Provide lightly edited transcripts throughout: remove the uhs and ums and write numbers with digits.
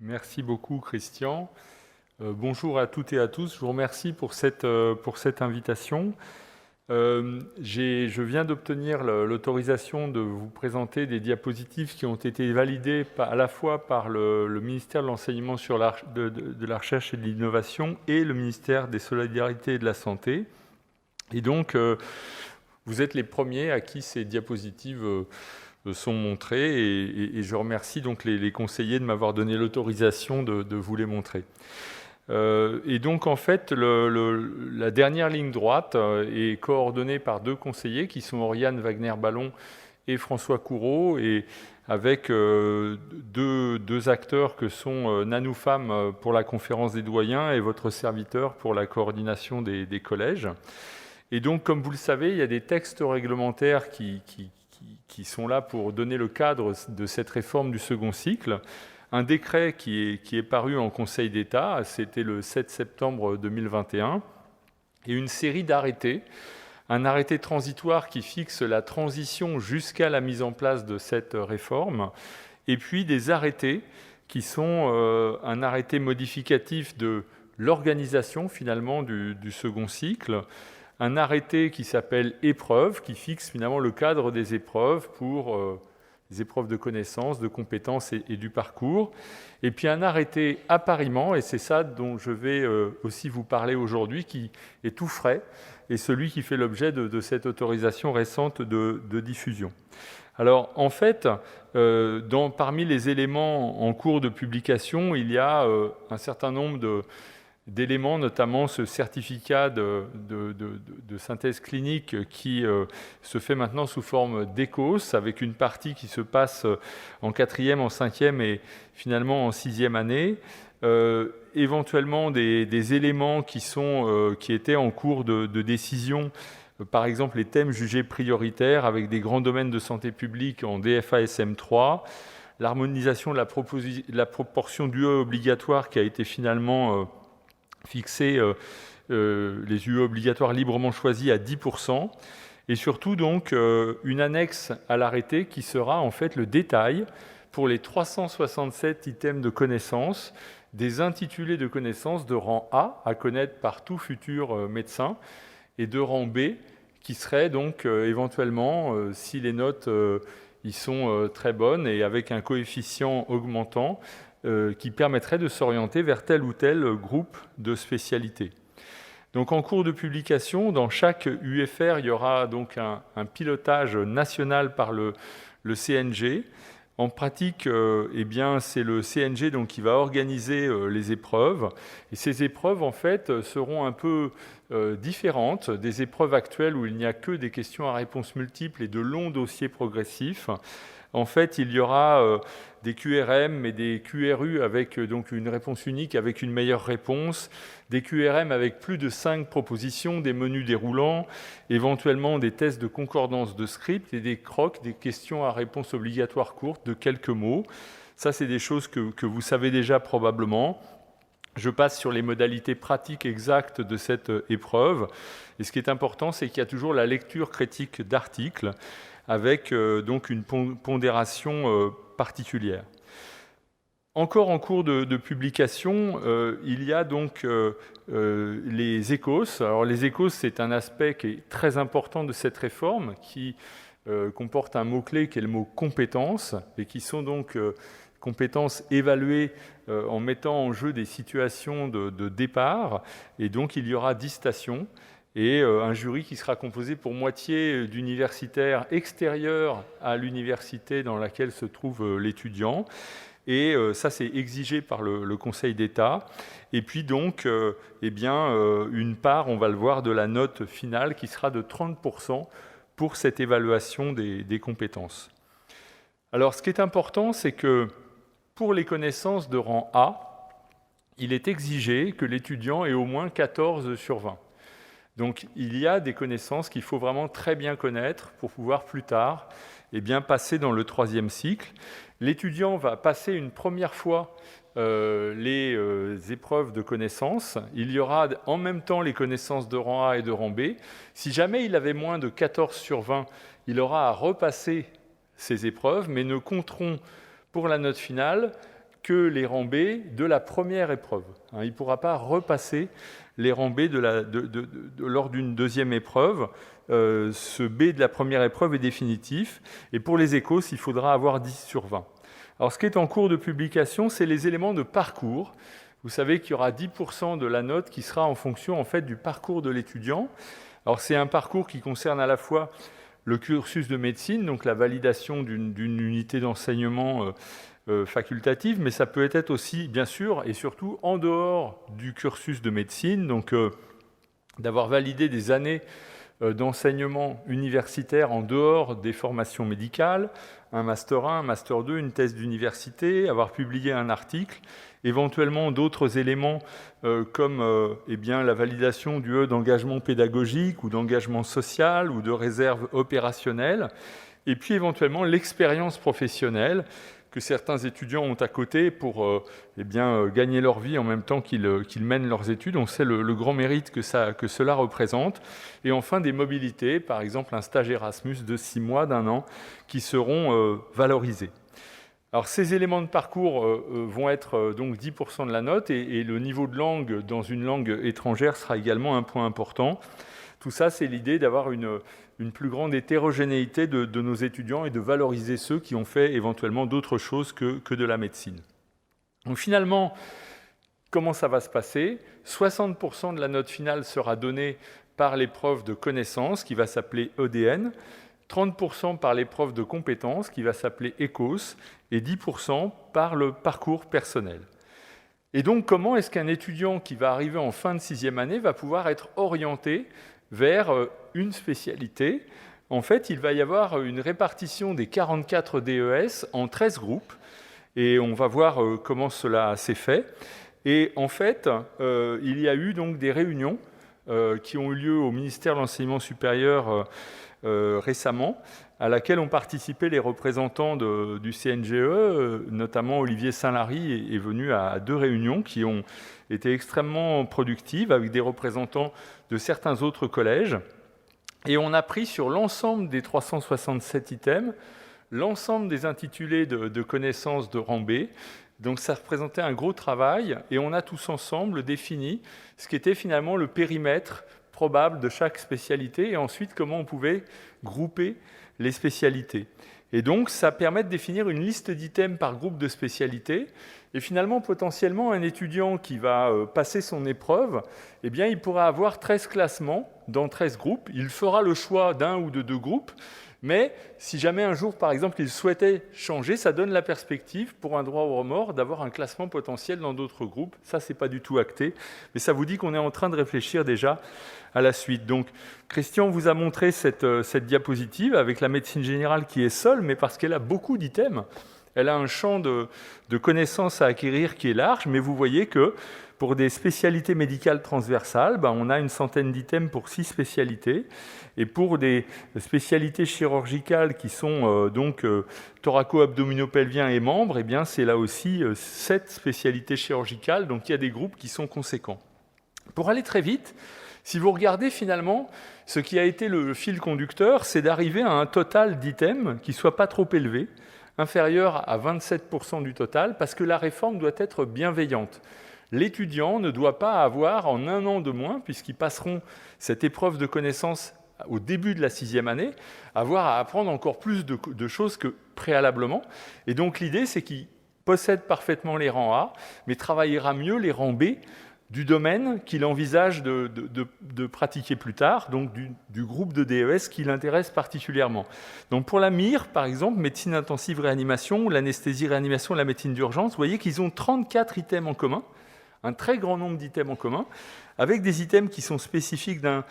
Merci beaucoup, Christian. Bonjour à toutes et à tous. Je vous remercie pour cette invitation. Je viens d'obtenir l'autorisation de vous présenter des diapositives qui ont été validées à la fois par le ministère de l'Enseignement de la Recherche et de l'Innovation et le ministère des Solidarités et de la Santé. Et donc, vous êtes les premiers à qui ces diapositives sont montrées et je remercie donc les conseillers de m'avoir donné l'autorisation de vous les montrer. Et donc en fait, la dernière ligne droite est coordonnée par deux conseillers qui sont Oriane Wagner-Ballon et François Coureau, et avec deux acteurs que sont Nanou Femme pour la conférence des doyens et votre serviteur pour la coordination des collèges. Et donc, comme vous le savez, il y a des textes réglementaires qui sont là pour donner le cadre de cette réforme du second cycle. Un décret qui est paru en Conseil d'État, c'était le 7 septembre 2021, et une série d'arrêtés. Un arrêté transitoire qui fixe la transition jusqu'à la mise en place de cette réforme, et puis des arrêtés qui sont un arrêté modificatif de l'organisation finalement du second cycle, un arrêté qui s'appelle épreuves, qui fixe finalement le cadre des épreuves pour les épreuves de connaissances, de compétences et du parcours. Et puis un arrêté appariement, et c'est ça dont je vais aussi vous parler aujourd'hui, qui est tout frais, et celui qui fait l'objet de cette autorisation récente de diffusion. Alors en fait, parmi les éléments en cours de publication, il y a un certain nombre d'éléments, notamment ce certificat de synthèse clinique qui se fait maintenant sous forme d'ECOS, avec une partie qui se passe en 4e, en 5e et finalement en 6e année. Éventuellement des éléments qui étaient en cours de décision, par exemple les thèmes jugés prioritaires avec des grands domaines de santé publique en DFA SM3, l'harmonisation de la proportion d'UE obligatoire qui a été finalement fixer les UE obligatoires librement choisis à 10%, et surtout donc une annexe à l'arrêté qui sera en fait le détail pour les 367 items de connaissances, des intitulés de connaissances de rang A à connaître par tout futur médecin, et de rang B qui serait donc éventuellement, si les notes y sont très bonnes et avec un coefficient augmentant, qui permettrait de s'orienter vers tel ou tel groupe de spécialités. Donc en cours de publication, dans chaque UFR, il y aura donc un pilotage national par le CNG. En pratique, c'est le CNG donc, qui va organiser les épreuves. Et ces épreuves, en fait, seront un peu différentes des épreuves actuelles où il n'y a que des questions à réponse multiples et de longs dossiers progressifs. En fait, il y aura des QRM et des QRU avec donc une réponse unique avec une meilleure réponse, des QRM avec plus de 5 propositions, des menus déroulants, éventuellement des tests de concordance de script et des crocs, des questions à réponse obligatoire courte de quelques mots. Ça, c'est des choses que vous savez déjà probablement. Je passe sur les modalités pratiques exactes de cette épreuve. Et ce qui est important, c'est qu'il y a toujours la lecture critique d'articles avec donc une pondération particulière. Encore en cours de publication, il y a donc les ECOS. Alors les ECOS, c'est un aspect qui est très important de cette réforme, qui comporte un mot-clé qui est le mot compétences, et qui sont donc compétences évaluées en mettant en jeu des situations de départ. Et donc il y aura 10 stations, et un jury qui sera composé pour moitié d'universitaires extérieurs à l'université dans laquelle se trouve l'étudiant. Et ça, c'est exigé par le Conseil d'État. Et puis donc, une part, on va le voir, de la note finale qui sera de 30% pour cette évaluation des compétences. Alors, ce qui est important, c'est que pour les connaissances de rang A, il est exigé que l'étudiant ait au moins 14 sur 20. Donc il y a des connaissances qu'il faut vraiment très bien connaître pour pouvoir plus tard passer dans le 3e cycle. L'étudiant va passer une première fois les épreuves de connaissances. Il y aura en même temps les connaissances de rang A et de rang B. Si jamais il avait moins de 14 sur 20, il aura à repasser ces épreuves, mais ne compteront pour la note finale que les rangs B de la première épreuve. Il ne pourra pas repasser les rangs B lors d'une deuxième épreuve. Ce B de la première épreuve est définitif. Et pour les ECOS, il faudra avoir 10 sur 20. Alors, ce qui est en cours de publication, c'est les éléments de parcours. Vous savez qu'il y aura 10% de la note qui sera en fonction en fait, du parcours de l'étudiant. Alors, c'est un parcours qui concerne à la fois le cursus de médecine, donc la validation d'une unité d'enseignement facultative, mais ça peut être aussi, bien sûr, et surtout en dehors du cursus de médecine, donc d'avoir validé des années d'enseignement universitaire en dehors des formations médicales, un Master 1, un Master 2, une thèse d'université, avoir publié un article, éventuellement d'autres éléments comme la validation du E d'engagement pédagogique ou d'engagement social ou de réserve opérationnelle, et puis éventuellement l'expérience professionnelle que certains étudiants ont à côté pour gagner leur vie en même temps qu'ils mènent leurs études. On sait le grand mérite que cela représente. Et enfin, des mobilités, par exemple un stage Erasmus de 6 mois, d'1 an, qui seront valorisés. Alors, ces éléments de parcours vont être donc 10% de la note et le niveau de langue dans une langue étrangère sera également un point important. Tout ça, c'est l'idée d'avoir une plus grande hétérogénéité de nos étudiants et de valoriser ceux qui ont fait éventuellement d'autres choses que de la médecine. Donc finalement, comment ça va se passer ? 60% de la note finale sera donnée par l'épreuve de connaissances qui va s'appeler EDN, 30% par l'épreuve de compétences qui va s'appeler ECOS et 10% par le parcours personnel. Et donc, comment est-ce qu'un étudiant qui va arriver en fin de 6e année va pouvoir être orienté vers une spécialité ? En fait, il va y avoir une répartition des 44 DES en 13 groupes et on va voir comment cela s'est fait. Et en fait, il y a eu donc des réunions qui ont eu lieu au ministère de l'Enseignement supérieur récemment, à laquelle ont participé les représentants du CNGE, notamment Olivier Saint-Lary est venu à 2 réunions qui ont été extrêmement productives avec des représentants de certains autres collèges. Et on a pris sur l'ensemble des 367 items, l'ensemble des intitulés de connaissances de rang B. Donc ça représentait un gros travail et on a tous ensemble défini ce qu'était finalement le périmètre probable de chaque spécialité et ensuite comment on pouvait grouper les spécialités. Et donc, ça permet de définir une liste d'items par groupe de spécialités. Et finalement, potentiellement, un étudiant qui va passer son épreuve, eh bien, il pourra avoir 13 classements dans 13 groupes. Il fera le choix d'un ou de 2 groupes. Mais si jamais un jour, par exemple, il souhaitait changer, ça donne la perspective pour un droit au remords d'avoir un classement potentiel dans d'autres groupes. Ça, ce n'est pas du tout acté, mais ça vous dit qu'on est en train de réfléchir déjà à la suite. Donc, Christian vous a montré cette diapositive avec la médecine générale qui est seule, mais parce qu'elle a beaucoup d'items. Elle a un champ de connaissances à acquérir qui est large, mais vous voyez que pour des spécialités médicales transversales, on a une centaine d'items pour 6 spécialités. Et pour des spécialités chirurgicales qui sont thoraco-abdominopelvien et membres, eh bien, c'est là aussi 7 spécialités chirurgicales. Donc il y a des groupes qui sont conséquents. Pour aller très vite, si vous regardez finalement, ce qui a été le fil conducteur, c'est d'arriver à un total d'items qui ne soit pas trop élevé, inférieur à 27% du total, parce que la réforme doit être bienveillante. L'étudiant ne doit pas avoir en 1 an de moins, puisqu'ils passeront cette épreuve de connaissances au début de la 6e année, avoir à apprendre encore plus de choses que préalablement. Et donc l'idée, c'est qu'il possède parfaitement les rangs A, mais travaillera mieux les rangs B du domaine qu'il envisage de pratiquer plus tard, donc du groupe de DES qui l'intéresse particulièrement. Donc pour la MIR, par exemple, médecine intensive réanimation, l'anesthésie réanimation, la médecine d'urgence, vous voyez qu'ils ont 34 items en commun, un très grand nombre d'items en commun, avec des items qui sont spécifiques d'un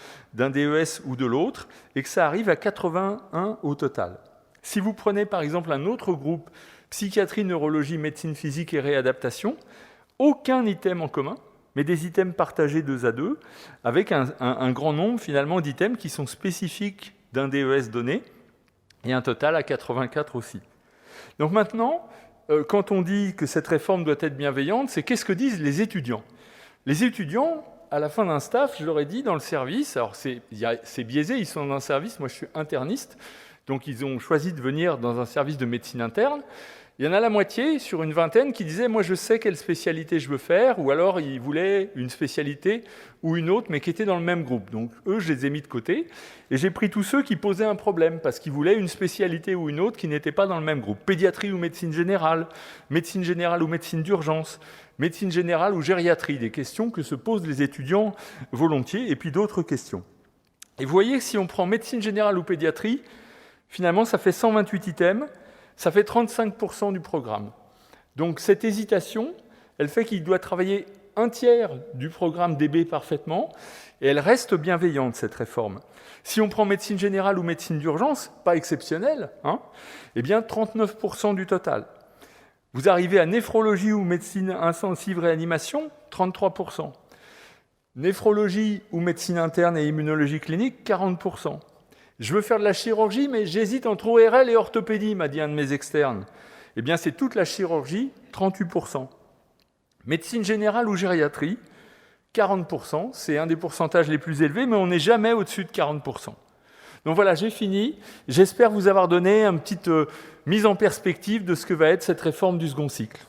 DES ou de l'autre, et que ça arrive à 81 au total. Si vous prenez par exemple un autre groupe, psychiatrie, neurologie, médecine physique et réadaptation, aucun item en commun, mais des items partagés 2 à 2, avec un grand nombre finalement d'items qui sont spécifiques d'un DES donné, et un total à 84 aussi. Donc maintenant, quand on dit que cette réforme doit être bienveillante, c'est qu'est-ce que disent les étudiants ? Les étudiants, à la fin d'un staff, je leur ai dit dans le service, alors c'est biaisé, ils sont dans un service, moi je suis interniste, Donc ils ont choisi de venir dans un service de médecine interne. Il y en a la moitié, sur une vingtaine, qui disaient « moi je sais quelle spécialité je veux faire », ou alors ils voulaient une spécialité ou une autre, mais qui était dans le même groupe. Donc eux, je les ai mis de côté, et j'ai pris tous ceux qui posaient un problème, parce qu'ils voulaient une spécialité ou une autre qui n'était pas dans le même groupe. Pédiatrie ou médecine générale ou médecine d'urgence, médecine générale ou gériatrie, des questions que se posent les étudiants volontiers, et puis d'autres questions. Et vous voyez que si on prend médecine générale ou pédiatrie, finalement ça fait 128 items, ça fait 35% du programme. Donc cette hésitation, elle fait qu'il doit travailler un tiers du programme DB parfaitement, et elle reste bienveillante, cette réforme. Si on prend médecine générale ou médecine d'urgence, pas exceptionnel, eh bien 39% du total. Vous arrivez à néphrologie ou médecine intensive réanimation, 33%. Néphrologie ou médecine interne et immunologie clinique, 40%. Je veux faire de la chirurgie, mais j'hésite entre ORL et orthopédie, m'a dit un de mes externes. Eh bien, c'est toute la chirurgie, 38%. Médecine générale ou gériatrie, 40%. C'est un des pourcentages les plus élevés, mais on n'est jamais au-dessus de 40%. Donc voilà, j'ai fini. J'espère vous avoir donné une petite mise en perspective de ce que va être cette réforme du second cycle.